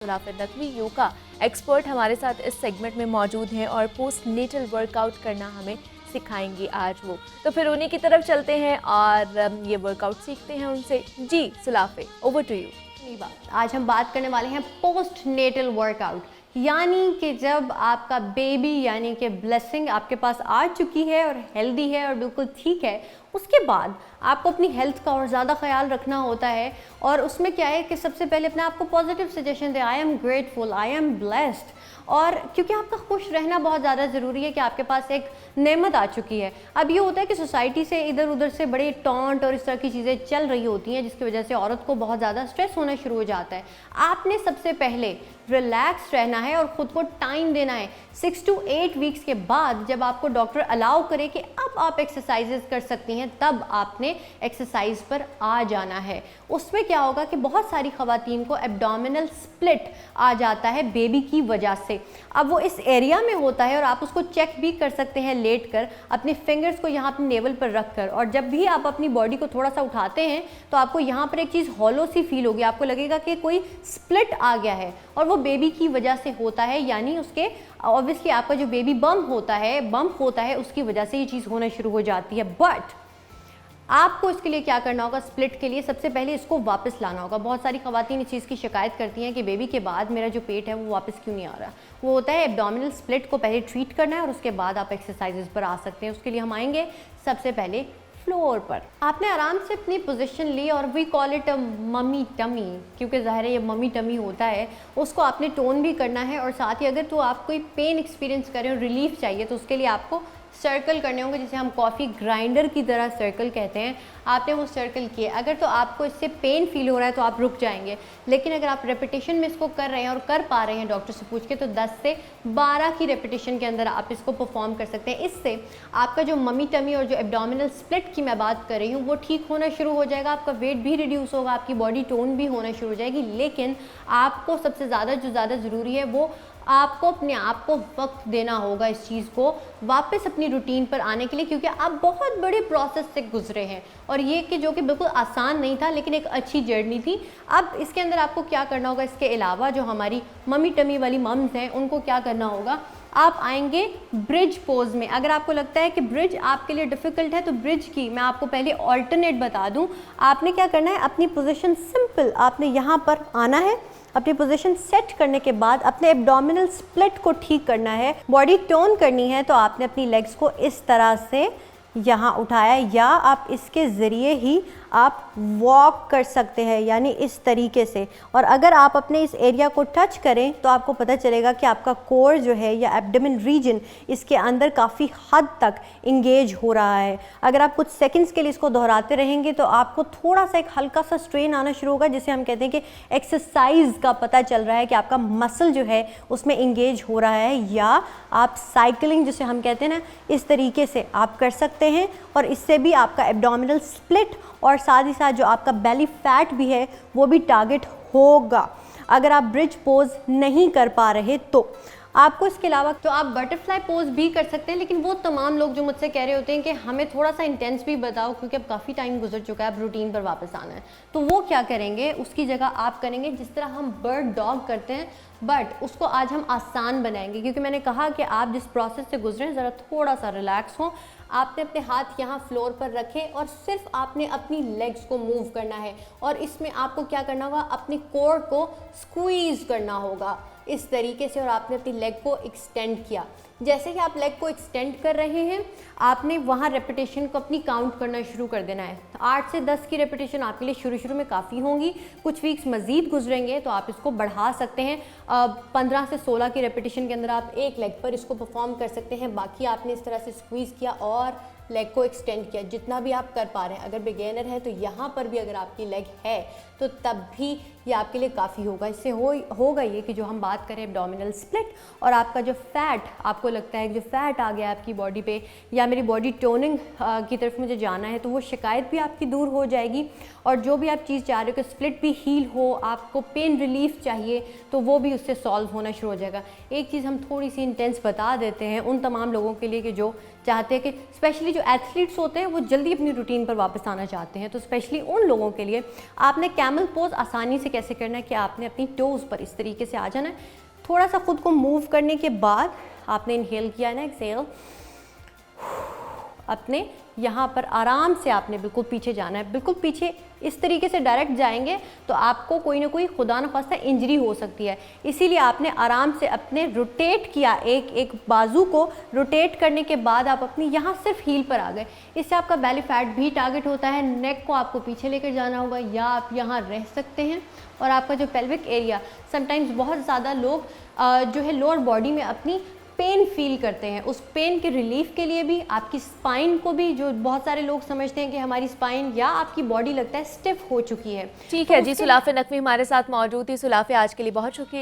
सुलाफिर Naqvi yoga expert हमारे साथ इस सेगमेंट में मौजूद हैं और पोस्ट नेटल वर्कआउट करना हमें सिखाएंगी आज वो। तो फिर उन्हीं की तरफ चलते हैं और ये वर्कआउट सीखते हैं उनसे। जी सुलाफिर, ओवर टू यू। आज हम बात करने वाले हैं पोस्ट नेटल वर्कआउट, यानी कि जब आपका बेबी यानी कि ब्लेसिंग आपके पास आ चुकी है और हेल्दी है और बिल्कुल ठीक है, उसके बाद आपको अपनी हेल्थ का और ज़्यादा ख्याल रखना होता है। और उसमें क्या है कि सबसे पहले अपने आप को पॉजिटिव सजेशन दें, I am grateful, I am blessed. और क्योंकि आपका खुश रहना बहुत ज़्यादा ज़रूरी है कि आपके पास एक नेमत आ चुकी है। अब ये होता है कि सोसाइटी से इधर उधर से बड़े टॉन्ट और इस तरह की चीज़ें चल रही होती हैं, जिसकी वजह से औरत को बहुत ज़्यादा स्ट्रेस होना शुरू हो जाता है। आपने सबसे पहले रिलैक्स रहना है और ख़ुद को टाइम देना है। 6 to 8 वीक्स के बाद जब आपको डॉक्टर अलाउ करे कि अब आप एक्सरसाइजेज कर सकती हैं, तब आपने एक्सरसाइज पर आ जाना है। उसमें क्या होगा कि बहुत सारी ख़वातीन को एब्डोमिनल स्प्लिट आ जाता है बेबी की वजह से। अब वो इस एरिया में होता है और आप उसको चेक भी कर सकते हैं लेट कर, अपने फिंगर्स को यहाँ अपने नेवल पर रख कर। और जब भी आप अपनी बॉडी को थोड़ा सा उठाते हैं तो आपको यहाँ पर एक चीज़ हॉलो सी फील होगी, आपको लगेगा कि कोई स्प्लिट आ गया है और वो बेबी की वजह से होता है, यानी उसके ऑब्वियसली आपका जो बेबी बम्प होता है उसकी वजह से ये चीज़ होना शुरू हो जाती है। बट आपको इसके लिए क्या करना होगा, स्प्लिट के लिए सबसे पहले इसको वापस लाना होगा। बहुत सारी ख़वातीन इस चीज़ की शिकायत करती हैं कि बेबी के बाद मेरा जो पेट है वो वापस क्यों नहीं आ रहा। वो होता है एब्डोमिनल स्प्लिट को पहले ट्रीट करना है और उसके बाद आप एक्सरसाइजेज पर आ सकते हैं। उसके लिए हम आएंगे सबसे पहले फ्लोर पर। आपने आराम से अपनी पोजीशन ली और we call it mummy tummy, क्योंकि ज़ाहिर है ये मम्मी टमी होता है। उसको आपने टोन भी करना है और साथ ही अगर तो आप कोई पेन एक्सपीरियंस करें और रिलीफ चाहिए तो उसके लिए आपको सर्कल करने होंगे, जिसे हम कॉफ़ी ग्राइंडर की तरह सर्कल कहते हैं। आपने वो सर्कल किए, अगर तो आपको इससे पेन फील हो रहा है तो आप रुक जाएंगे, लेकिन अगर आप रेपिटेशन में इसको कर रहे हैं और कर पा रहे हैं डॉक्टर से पूछ के, तो 10 से 12 की रेपिटेशन के अंदर आप इसको परफॉर्म कर सकते हैं। इससे आपका जो मम्मी टमी और जो एब्डोमिनल स्प्लिट की मैं बात कर रही हूँ वो ठीक होना शुरू हो जाएगा, आपका वेट भी रिड्यूस होगा, आपकी बॉडी टोन भी होना शुरू हो जाएगी। लेकिन आपको सबसे ज़्यादा ज़रूरी है वो आपको अपने आप को वक्त देना होगा इस चीज़ को वापस अपनी रूटीन पर आने के लिए, क्योंकि आप बहुत बड़े प्रोसेस से गुजरे हैं और ये कि जो कि बिल्कुल आसान नहीं था, लेकिन एक अच्छी जर्नी थी। अब इसके अंदर आपको क्या करना होगा, इसके अलावा जो हमारी मम्मी टमी वाली मम्स हैं उनको क्या करना होगा, आप आएंगे ब्रिज पोज में। अगर आपको लगता है कि ब्रिज आपके लिए डिफ़िकल्ट है तो ब्रिज की मैं आपको पहले ऑल्टरनेट बता दूं। आपने क्या करना है, अपनी पोजीशन सिंपल आपने यहाँ पर आना है, अपनी पोजीशन सेट करने के बाद अपने एब्डोमिनल स्प्लिट को ठीक करना है, बॉडी टोन करनी है। तो आपने अपनी लेग्स को इस तरह से यहाँ उठाया, या आप इसके ज़रिए ही आप वॉक कर सकते हैं, यानी इस तरीके से। और अगर आप अपने इस एरिया को टच करें तो आपको पता चलेगा कि आपका कोर जो है या एब्डोमेन रीजन इसके अंदर काफ़ी हद तक इंगेज हो रहा है। अगर आप कुछ सेकंड्स के लिए इसको दोहराते रहेंगे तो आपको थोड़ा सा एक हल्का सा स्ट्रेन आना शुरू होगा, जिसे हम कहते हैं कि एक्सरसाइज का पता चल रहा है कि आपका मसल जो है उसमें इंगेज हो रहा है। या आप साइकिलिंग जिसे हम कहते हैं ना, इस तरीके से आप कर सकते हैं और इससे भी आपका एब्डोमिनल स्प्लिट और साथ ही साथ जो आपका बेली फैट भी है वो भी टारगेट होगा। अगर आप ब्रिज पोज नहीं कर पा रहे तो आपको इसके अलावा तो आप बटरफ्लाई पोज भी कर सकते हैं, लेकिन वो तमाम लोग जो मुझसे कह रहे होते हैं कि हमें थोड़ा सा इंटेंस भी बताओ क्योंकि अब काफ़ी टाइम गुजर चुका है, अब रूटीन पर वापस आना है, तो वो क्या करेंगे, उसकी जगह आप करेंगे जिस तरह हम बर्ड डॉग करते हैं, बट उसको आज हम आसान बनाएंगे। क्योंकि मैंने कहा कि आप जिस प्रोसेस से गुजरें ज़रा थोड़ा सा रिलैक्स हो। आपने अपने हाथ यहाँ फ्लोर पर रखे और सिर्फ आपने अपनी लेग्स को मूव करना है और इसमें आपको क्या करना होगा, अपनी कोर को स्क्वीज़ करना होगा इस तरीके से। और आपने अपनी लेग को एक्सटेंड किया। जैसे कि आप लेग को एक्सटेंड कर रहे हैं, आपने वहाँ रेपिटेशन को अपनी काउंट करना शुरू कर देना है। 8 से 10 की रेपिटेशन आपके लिए शुरू में काफ़ी होंगी, कुछ वीक्स मज़ीद गुजरेंगे तो आप इसको बढ़ा सकते हैं। 15 से 16 की रेपिटेशन के अंदर आप एक लेग पर इसको परफॉर्म कर सकते हैं। बाकी आपने इस तरह से स्क्वीज़ किया और लेग को एक्सटेंड किया, जितना भी आप कर पा रहे हैं। अगर बिगेनर है तो यहाँ पर भी अगर आपकी लेग है तो तब भी ये आपके लिए काफ़ी होगा। इससे होगा ये कि जो हम बात करें एब्डोमिनल स्प्लिट और आपका जो फैट आपको आपको लगता है कि जो फैट आ गया आपकी बॉडी पे या मेरी बॉडी टोनिंग की तरफ मुझे जाना है, तो वो शिकायत भी आपकी दूर हो जाएगी। और जो भी आप चीज़ चाह रहे हो कि स्प्लिट भी हील हो, आपको पेन रिलीफ चाहिए, तो वो भी उससे सॉल्व होना शुरू हो जाएगा। एक चीज़ हम थोड़ी सी इंटेंस बता देते हैं उन तमाम लोगों के लिए कि जो चाहते हैं कि स्पेशली जो एथलीट्स होते हैं वो जल्दी अपनी रूटीन पर वापस आना चाहते हैं, तो स्पेशली उन लोगों के लिए आपने कैमल पोज आसानी से कैसे करना है कि आपने अपनी टोज़ पर इस तरीके से आ जाना है, थोड़ा सा खुद को मूव करने के बाद आपने इनहेल किया ना, एक्सेल, अपने यहाँ पर आराम से आपने बिल्कुल पीछे जाना है, बिल्कुल पीछे इस तरीके से डायरेक्ट जाएंगे तो आपको कोई ना कोई खुदा न खास्ता इंजरी हो सकती है। इसीलिए आपने आराम से अपने रोटेट किया, एक बाजू को रोटेट करने के बाद आप अपनी यहाँ सिर्फ हील पर आ गए। इससे आपका बेली फैट भी टारगेट होता है। नेक को आपको पीछे लेकर जाना होगा या आप यहाँ रह सकते हैं। और आपका जो पेल्विक एरिया, समटाइम्स बहुत ज़्यादा लोग जो है लोअर बॉडी में अपनी पेन फील करते हैं, उस पेन के रिलीफ के लिए भी, आपकी स्पाइन को भी, जो बहुत सारे लोग समझते हैं कि हमारी स्पाइन या आपकी बॉडी लगता है स्टिफ हो चुकी है। ठीक है जी, सुलाफ़े नकवी हमारे साथ मौजूद थी। सुलाफ़े, आज के लिए बहुत शुक्रिया।